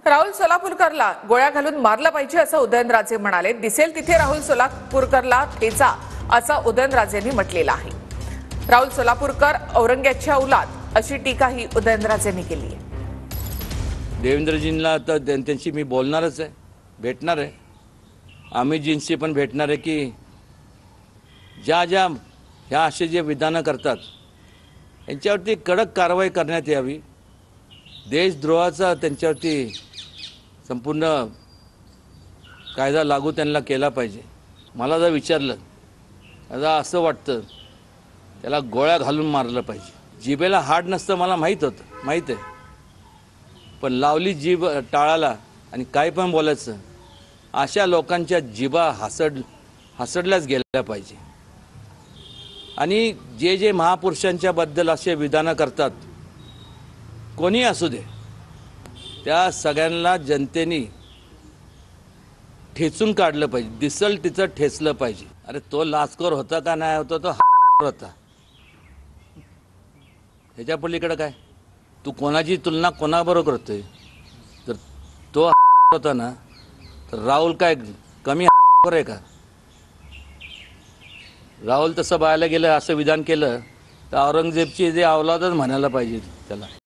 राहुल सोलापूरकरला गोळ्या घालून मारलं पाहिजे असं उदयनराजे म्हणाले। दिसेल तिथे राहुल सोलापूरकरला ठेचा असं उदयनराजेंनी म्हटलेलं आहे। राहुल सोलापूरकर औरंग्याच्या औलाद अशी टीकाही उदयनराजेंनी केली आहे। देवेंद्रजींना तर त्यांची मी बोलणारच आहे, भेटणार आहे। अमितजींशी पण भेटणार आहे की ज्या ह्या असे जे विधानं करतात यांच्यावरती कडक कारवाई करण्यात यावी। देशद्रोहाचा त्यांच्यावरती संपूर्ण कायदा लागू त्यांना केला पाहिजे। मला जर विचारलं आता असं वाटतं त्याला गोळ्या घालून मारलं पाहिजे। जिभेला हाड नसतं मला माहीत आहे, पण लावली जीभ टाळाला आणि काय पण बोलायचं, अशा लोकांच्या जिभा हसडल्याच गेल्या पाहिजे। आणि जे महापुरुषांच्या बद्दल असे विधानं करतात कोणी असू दे त्या सगळ्यांना जनतेने ठेचून काढलं पाहिजे। दिसल तिचं ठेचलं पाहिजे। अरे तो लाचखोर होता का नाही होता, तो होता, ह्याच्या पलीकडे काय? तू कोणाची तुलना कोणाबरोबर करतोय? तर तो होता ना, तर राहुल काय कमी आहे का? राहुल तसं बायला गेलं असं विधान केलं तर औरंगजेबची जे औलादच म्हणायला पाहिजे त्याला।